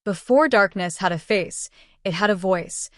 Before darkness had a face, it had a voice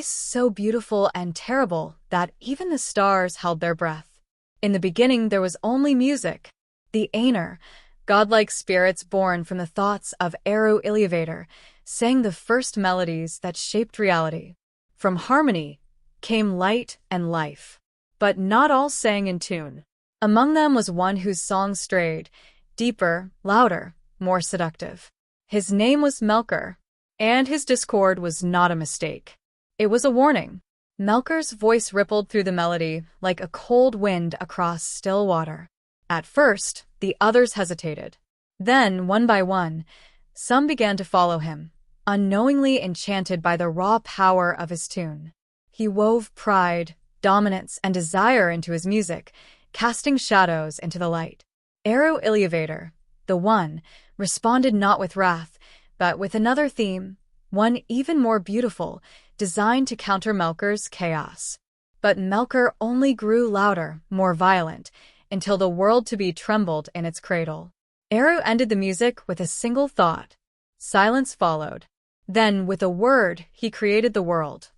so beautiful and terrible that even the stars held their breath. In the beginning there was only music. The Ainur, godlike spirits born from the thoughts of Eru Ilúvatar, sang the first melodies that shaped reality. From harmony came light and life. But not all sang in tune. Among them was one whose song strayed, deeper, louder, more seductive. His name was Melkor, and his discord was not a mistake. It was a warning. Melkor's voice rippled through the melody like a cold wind across still water. At first, the others hesitated. Then, one by one, some began to follow him, unknowingly enchanted by the raw power of his tune. He wove pride, dominance, and desire into his music, casting shadows into the light. Eru Ilúvatar, the One, responded not with wrath, but with another theme, one even more beautiful, designed to counter Melkor's chaos. But Melkor only grew louder, more violent, until the world-to-be trembled in its cradle. Eru ended the music with a single thought. Silence followed. Then, with a word, he created the world.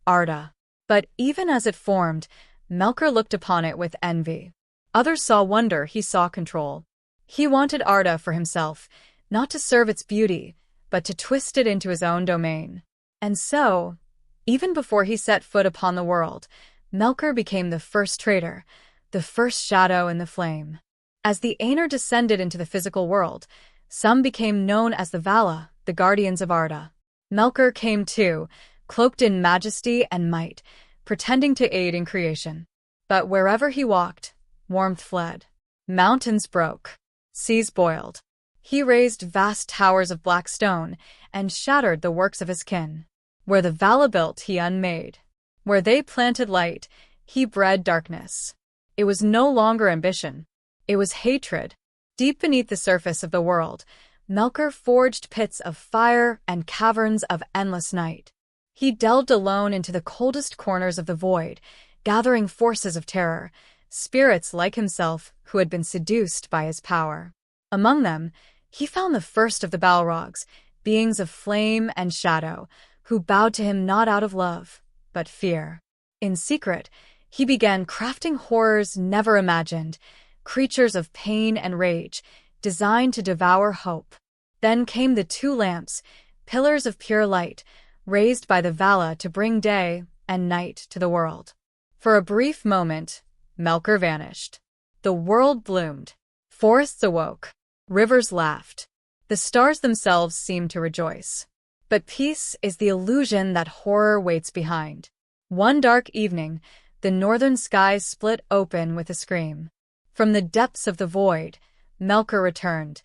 Arda. But even as it formed, Melkor looked upon it with envy. Others saw wonder, he saw control. He wanted Arda for himself, not to serve its beauty, but to twist it into his own domain. And so, even before he set foot upon the world, Melkor became the first traitor, the first shadow in the flame. As the Ainur descended into the physical world, some became known as the Vala, the guardians of Arda. Melkor came too, cloaked in majesty and might, pretending to aid in creation. But wherever he walked, warmth fled. Mountains broke. Seas boiled. He raised vast towers of black stone and shattered the works of his kin. Where the Vala built, he unmade. Where they planted light, he bred darkness. It was no longer ambition. It was hatred. Deep beneath the surface of the world, Melkor forged pits of fire and caverns of endless night. He delved alone into the coldest corners of the void, gathering forces of terror, spirits like himself who had been seduced by his power. Among them, he found the first of the Balrogs, beings of flame and shadow, who bowed to him not out of love, but fear. In secret, he began crafting horrors never imagined, creatures of pain and rage, designed to devour hope. Then came the two lamps, pillars of pure light, raised by the Vala to bring day and night to the world. For a brief moment, Melkor vanished. The world bloomed. Forests awoke. Rivers laughed. The stars themselves seemed to rejoice. But peace is the illusion that horror waits behind. One dark evening, the northern skies split open with a scream. From the depths of the void, Melkor returned,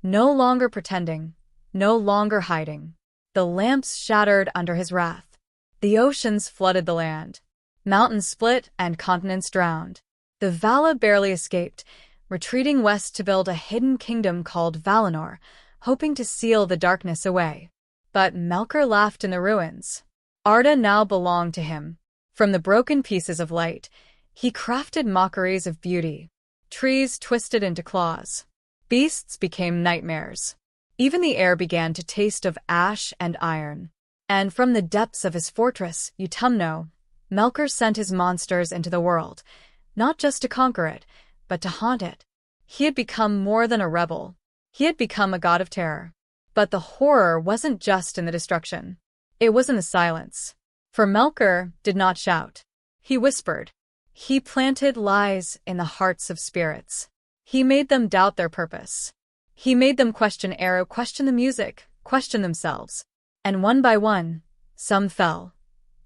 no longer pretending, no longer hiding. The lamps shattered under his wrath. The oceans flooded the land. Mountains split and continents drowned. The Vala barely escaped, retreating west to build a hidden kingdom called Valinor, hoping to seal the darkness away. But Melkor laughed in the ruins. Arda now belonged to him. From the broken pieces of light, he crafted mockeries of beauty. Trees twisted into claws. Beasts became nightmares. Even the air began to taste of ash and iron. And from the depths of his fortress, Utumno, Melkor sent his monsters into the world, not just to conquer it, but to haunt it. He had become more than a rebel. He had become a god of terror. But the horror wasn't just in the destruction. It was in the silence. For Melkor did not shout. He whispered. He planted lies in the hearts of spirits. He made them doubt their purpose. He made them question Eru, question the music, question themselves. And one by one, some fell,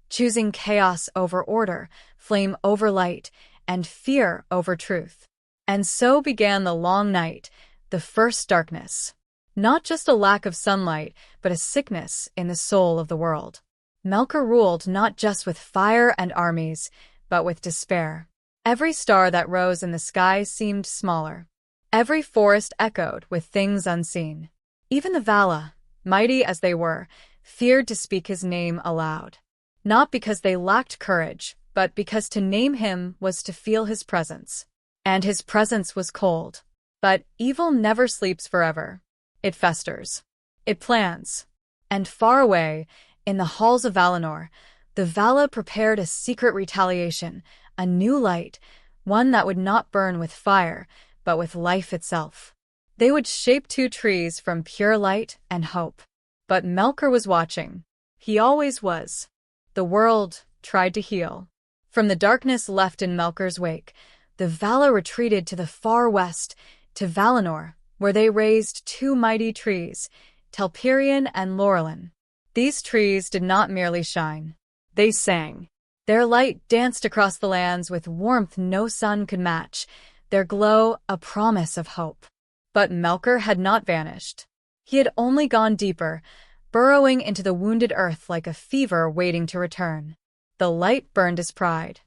choosing chaos over order, flame over light, and fear over truth. And so began the long night, the first darkness. Not just a lack of sunlight, but a sickness in the soul of the world. Melkor ruled not just with fire and armies, but with despair. Every star that rose in the sky seemed smaller. Every forest echoed with things unseen. Even the Vala, mighty as they were, feared to speak his name aloud. Not because they lacked courage, but because to name him was to feel his presence. And his presence was cold. But evil never sleeps forever. It festers. It plans. And far away, in the halls of Valinor, the Vala prepared a secret retaliation, a new light, one that would not burn with fire, but with life itself. They would shape two trees from pure light and hope. But Melkor was watching. He always was. The world tried to heal. From the darkness left in Melkor's wake, the Vala retreated to the far west, to Valinor, where they raised two mighty trees, Telperion and Laurelin. These trees did not merely shine. They sang. Their light danced across the lands with warmth no sun could match, their glow a promise of hope. But Melkor had not vanished. He had only gone deeper, burrowing into the wounded earth like a fever waiting to return. The light burned his pride.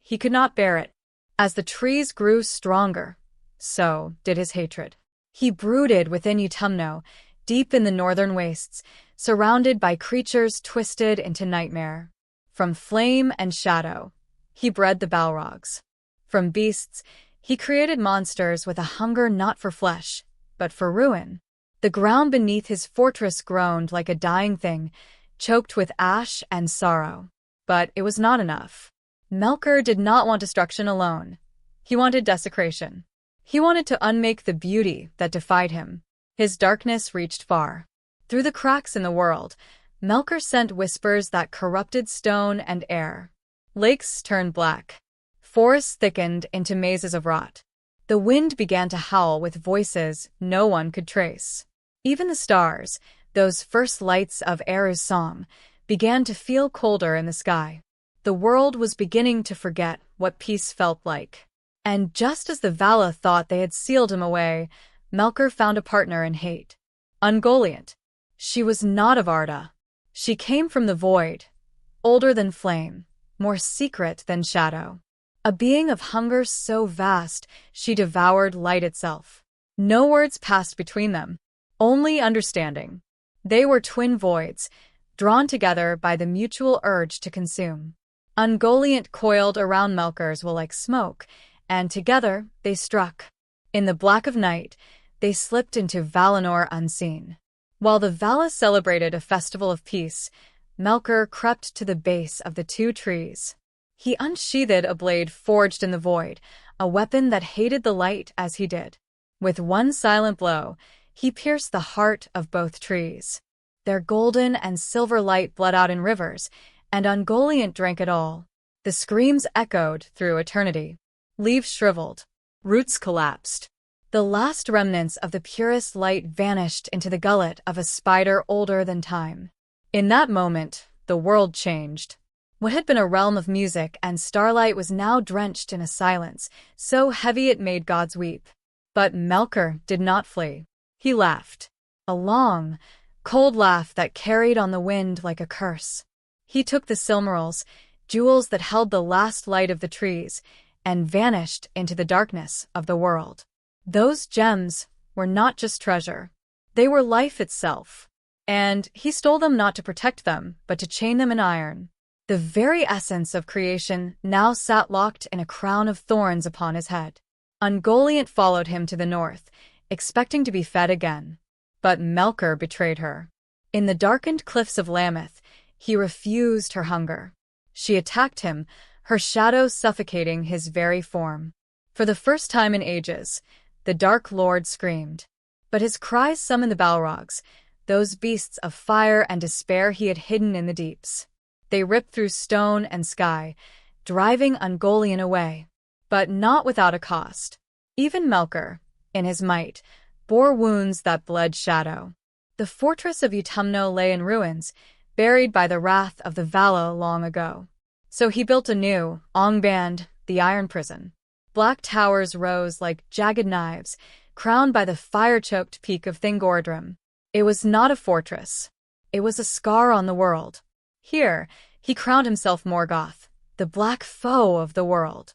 He could not bear it. As the trees grew stronger, so did his hatred. He brooded within Utumno, deep in the northern wastes, surrounded by creatures twisted into nightmare. From flame and shadow, he bred the Balrogs. From beasts, he created monsters with a hunger not for flesh, but for ruin. The ground beneath his fortress groaned like a dying thing, choked with ash and sorrow. But it was not enough. Melkor did not want destruction alone. He wanted desecration. He wanted to unmake the beauty that defied him. His darkness reached far. Through the cracks in the world, Melkor sent whispers that corrupted stone and air. Lakes turned black. Forests thickened into mazes of rot. The wind began to howl with voices no one could trace. Even the stars, those first lights of Eru's song, began to feel colder in the sky. The world was beginning to forget what peace felt like. And just as the Vala thought they had sealed him away, Melkor found a partner in hate. Ungoliant. She was not of Arda. She came from the void, older than flame, more secret than shadow. A being of hunger so vast, she devoured light itself. No words passed between them, only understanding. They were twin voids, drawn together by the mutual urge to consume. Ungoliant coiled around Melkor's will like smoke, and together they struck. In the black of night, they slipped into Valinor unseen. While the Vala celebrated a festival of peace, Melkor crept to the base of the two trees. He unsheathed a blade forged in the void, a weapon that hated the light as he did. With one silent blow, he pierced the heart of both trees. Their golden and silver light bled out in rivers, and Ungoliant drank it all. The screams echoed through eternity. Leaves shriveled. Roots collapsed. The last remnants of the purest light vanished into the gullet of a spider older than time. In that moment, the world changed. What had been a realm of music and starlight was now drenched in a silence, so heavy it made gods weep. But Melkor did not flee. He laughed. A long, cold laugh that carried on the wind like a curse. He took the Silmarils, jewels that held the last light of the trees, and vanished into the darkness of the world. Those gems were not just treasure. They were life itself. And he stole them not to protect them, but to chain them in iron. The very essence of creation now sat locked in a crown of thorns upon his head. Ungoliant followed him to the north, expecting to be fed again. But Melkor betrayed her. In the darkened cliffs of Lambeth, he refused her hunger. She attacked him, her shadow suffocating his very form. For the first time in ages, the Dark Lord screamed. But his cries summoned the Balrogs, those beasts of fire and despair he had hidden in the deeps. They ripped through stone and sky, driving Ungoliant away. But not without a cost. Even Melkor, in his might, bore wounds that bled shadow. The fortress of Utumno lay in ruins, buried by the wrath of the Vala long ago. So he built anew, Ongband, the Iron Prison. Black towers rose like jagged knives, crowned by the fire-choked peak of Thingordrim. It was not a fortress. It was a scar on the world. Here, he crowned himself Morgoth, the black foe of the world.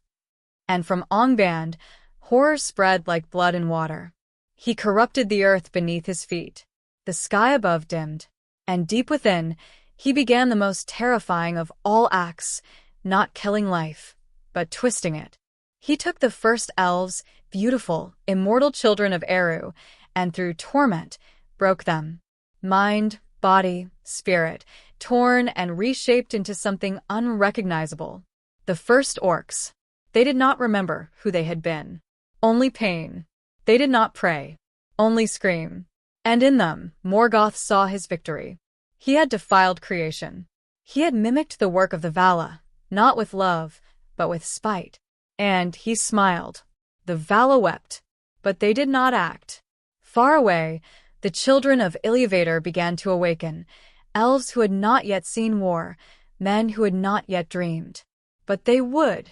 And from Ongband, horror spread like blood and water. He corrupted the earth beneath his feet. The sky above dimmed, and deep within, he began the most terrifying of all acts, not killing life, but twisting it. He took the first elves, beautiful, immortal children of Eru, and through torment, broke them. Mind, body, spirit, torn and reshaped into something unrecognizable. The first orcs. They did not remember who they had been. Only pain. They did not pray. Only scream. And in them, Morgoth saw his victory. He had defiled creation. He had mimicked the work of the Vala, not with love, but with spite. And he smiled. The Vala wept, but they did not act. Far away, the children of Iluvatar began to awaken, elves who had not yet seen war, men who had not yet dreamed. But they would,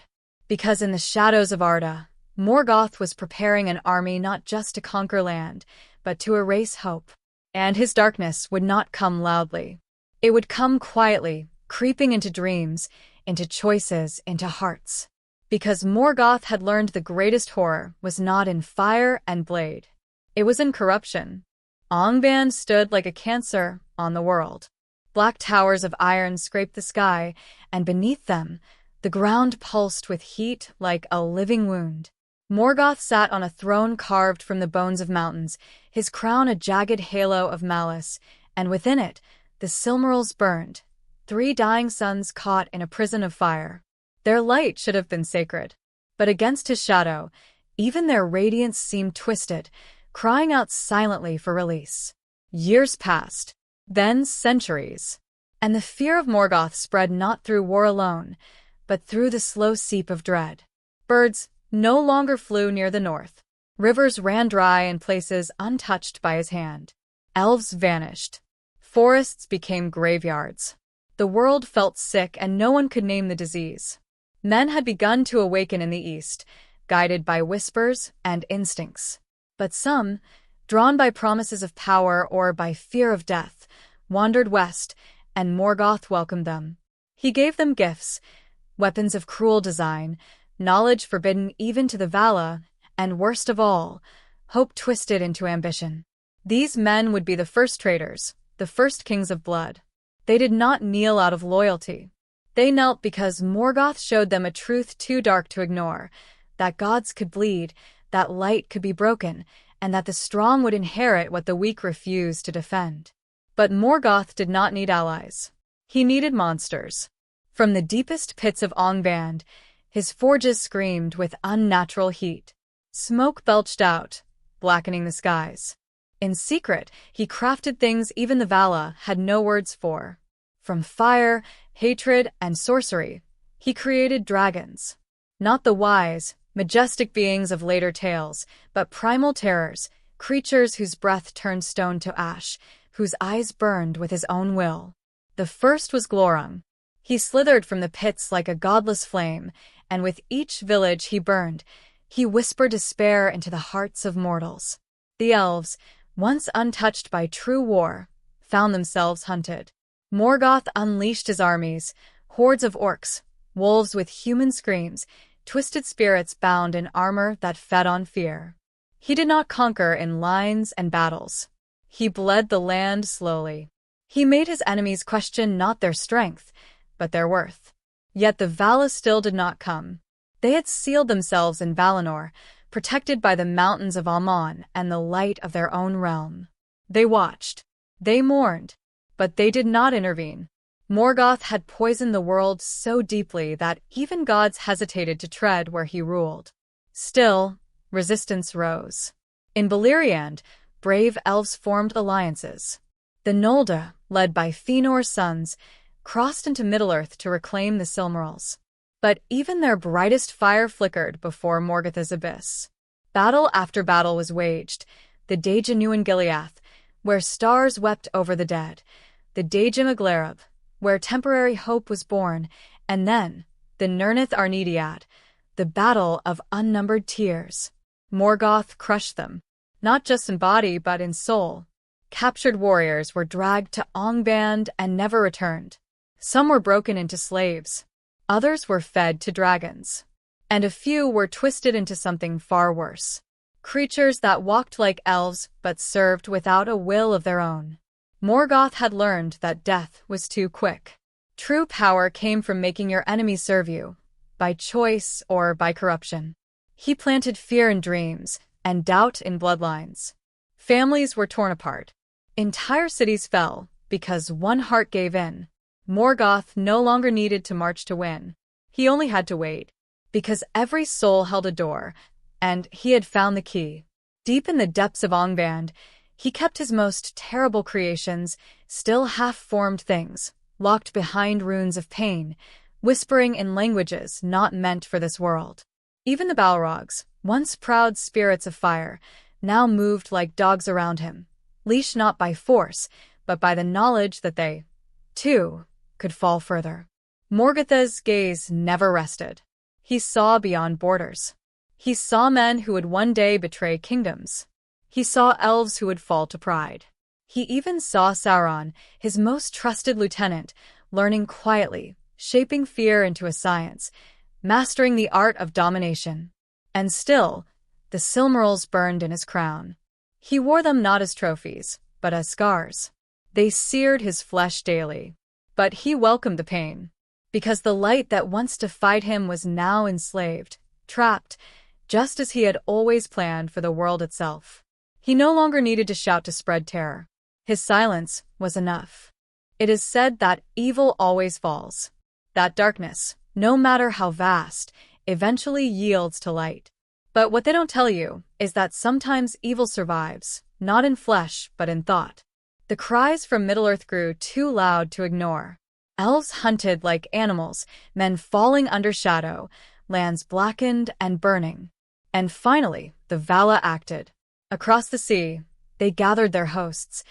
because in the shadows of Arda, Morgoth was preparing an army not just to conquer land, but to erase hope. And his darkness would not come loudly. It would come quietly, creeping into dreams, into choices, into hearts. Because Morgoth had learned the greatest horror was not in fire and blade. It was in corruption. Angband stood like a cancer on the world. Black towers of iron scraped the sky, and beneath them, the ground pulsed with heat like a living wound. Morgoth sat on a throne carved from the bones of mountains, his crown a jagged halo of malice, and within it, the Silmarils burned, 3 dying suns caught in a prison of fire. Their light should have been sacred, but against his shadow, even their radiance seemed twisted, crying out silently for release. Years passed, then centuries, and the fear of Morgoth spread not through war alone, but through the slow seep of dread. Birds no longer flew near the north. Rivers ran dry in places untouched by his hand. Elves vanished. Forests became graveyards. The world felt sick and no one could name the disease. Men had begun to awaken in the east, guided by whispers and instincts. But some, drawn by promises of power or by fear of death, wandered west, and Morgoth welcomed them. He gave them gifts, weapons of cruel design, knowledge forbidden even to the Vala, and worst of all, hope twisted into ambition. These men would be the first traitors, the first kings of blood. They did not kneel out of loyalty. They knelt because Morgoth showed them a truth too dark to ignore, that gods could bleed, that light could be broken, and that the strong would inherit what the weak refused to defend. But Morgoth did not need allies. He needed monsters. From the deepest pits of Angband, his forges screamed with unnatural heat. Smoke belched out, blackening the skies. In secret, he crafted things even the Vala had no words for. From fire, hatred, and sorcery, he created dragons. Not the wise, majestic beings of later tales, but primal terrors, creatures whose breath turned stone to ash, whose eyes burned with his own will. The first was Glorung. He slithered from the pits like a godless flame, and with each village he burned, he whispered despair into the hearts of mortals. The elves, once untouched by true war, found themselves hunted. Morgoth unleashed his armies, hordes of orcs, wolves with human screams, twisted spirits bound in armor that fed on fear. He did not conquer in lines and battles. He bled the land slowly. He made his enemies question not their strength, but their worth. Yet the Vala still did not come. They had sealed themselves in Valinor, protected by the mountains of Aman and the light of their own realm. They watched. They mourned. But they did not intervene. Morgoth had poisoned the world so deeply that even gods hesitated to tread where he ruled. Still, resistance rose. In Beleriand, brave elves formed alliances. The Nolda, led by Fëanor's sons, crossed into Middle-earth to reclaim the Silmarils. But even their brightest fire flickered before Morgoth's abyss. Battle after battle was waged, the Dajanu in Gileath, where stars wept over the dead, the Dajim Aglarab, where temporary hope was born, and then the Nirnath Arnediad, the battle of unnumbered tears. Morgoth crushed them, not just in body but in soul. Captured warriors were dragged to Angband and never returned. Some were broken into slaves. Others were fed to dragons. And a few were twisted into something far worse. Creatures that walked like elves but served without a will of their own. Morgoth had learned that death was too quick. True power came from making your enemies serve you, by choice or by corruption. He planted fear in dreams and doubt in bloodlines. Families were torn apart. Entire cities fell because one heart gave in. Morgoth no longer needed to march to win. He only had to wait, because every soul held a door, and he had found the key. Deep in the depths of Angband, he kept his most terrible creations, still half-formed things, locked behind runes of pain, whispering in languages not meant for this world. Even the Balrogs, once proud spirits of fire, now moved like dogs around him, leashed not by force, but by the knowledge that they, too, could fall further. Morgoth's gaze never rested. He saw beyond borders. He saw men who would one day betray kingdoms. He saw elves who would fall to pride. He even saw Sauron, his most trusted lieutenant, learning quietly, shaping fear into a science, mastering the art of domination. And still, the Silmarils burned in his crown. He wore them not as trophies, but as scars. They seared his flesh daily. But he welcomed the pain, because the light that once defied him was now enslaved, trapped, just as he had always planned for the world itself. He no longer needed to shout to spread terror. His silence was enough. It is said that evil always falls. That darkness, no matter how vast, eventually yields to light. But what they don't tell you is that sometimes evil survives, not in flesh, but in thought. The cries from Middle-earth grew too loud to ignore. Elves hunted like animals, men falling under shadow, lands blackened and burning. And finally, the Vala acted. Across the sea, they gathered their hosts,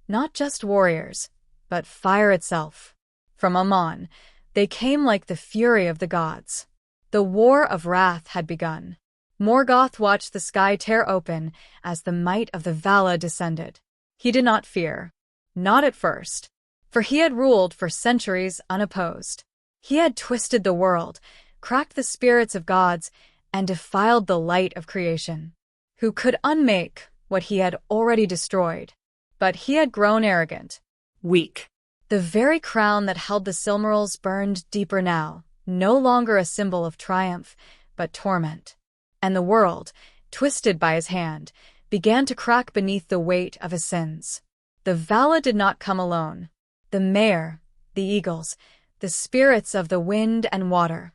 not just warriors, but fire itself. From Aman, they came like the fury of the gods. The war of wrath had begun. Morgoth watched the sky tear open as the might of the Vala descended. He did not fear. Not at first. For he had ruled for centuries unopposed. He had twisted the world, cracked the spirits of gods, and defiled the light of creation. Who could unmake what he had already destroyed? But he had grown arrogant. Weak. The very crown that held the Silmarils burned deeper now, no longer a symbol of triumph, but torment. And the world, twisted by his hand, began to crack beneath the weight of his sins. The Vala did not come alone. The Mayor, the eagles, the spirits of the wind and water,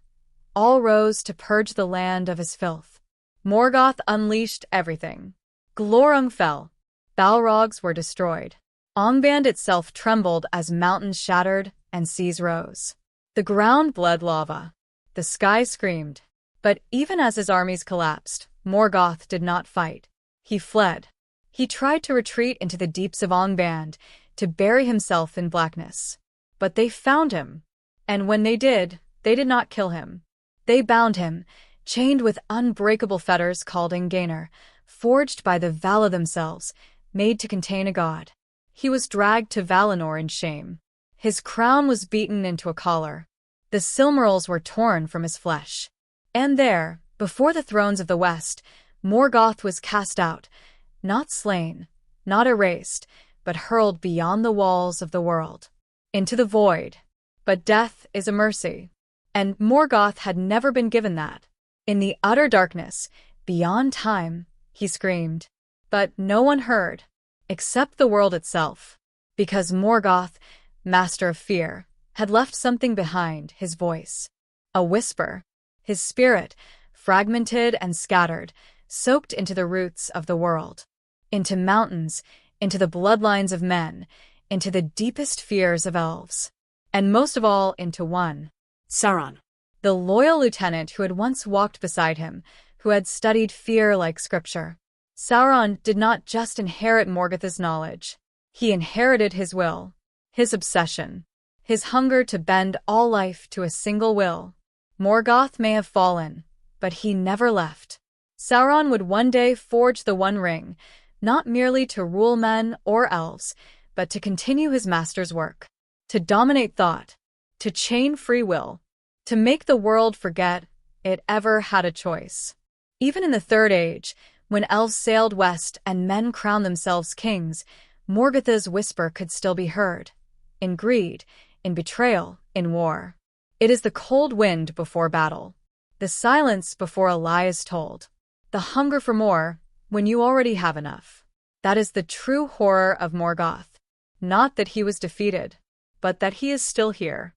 all rose to purge the land of his filth. Morgoth unleashed everything. Glorung fell. Balrogs were destroyed. Angband itself trembled as mountains shattered and seas rose. The ground bled lava. The sky screamed. But even as his armies collapsed, Morgoth did not fight. He fled. He tried to retreat into the deeps of Angband, to bury himself in blackness. But they found him. And when they did not kill him. They bound him, chained with unbreakable fetters called Ainur, forged by the Vala themselves, made to contain a god. He was dragged to Valinor in shame. His crown was beaten into a collar. The Silmarils were torn from his flesh. And there, before the thrones of the West, Morgoth was cast out, not slain, not erased, but hurled beyond the walls of the world, into the void. But death is a mercy. And Morgoth had never been given that. In the utter darkness, beyond time, he screamed. But no one heard, except the world itself, because Morgoth, master of fear, had left something behind, his voice. A whisper. His spirit, fragmented and scattered, soaked into the roots of the world. Into mountains, into the bloodlines of men, into the deepest fears of elves. And most of all, into one. Sauron. The loyal lieutenant who had once walked beside him, who had studied fear like scripture. Sauron did not just inherit Morgoth's knowledge. He inherited his will, his obsession, his hunger to bend all life to a single will. Morgoth may have fallen, but he never left. Sauron would one day forge the One Ring, not merely to rule men or elves, but to continue his master's work, to dominate thought, to chain free will, to make the world forget it ever had a choice. Even in the Third Age, when elves sailed west and men crowned themselves kings, Morgoth's whisper could still be heard. In greed, in betrayal, in war. It is the cold wind before battle. The silence before a lie is told. The hunger for more when you already have enough. That is the true horror of Morgoth. Not that he was defeated, but that he is still here.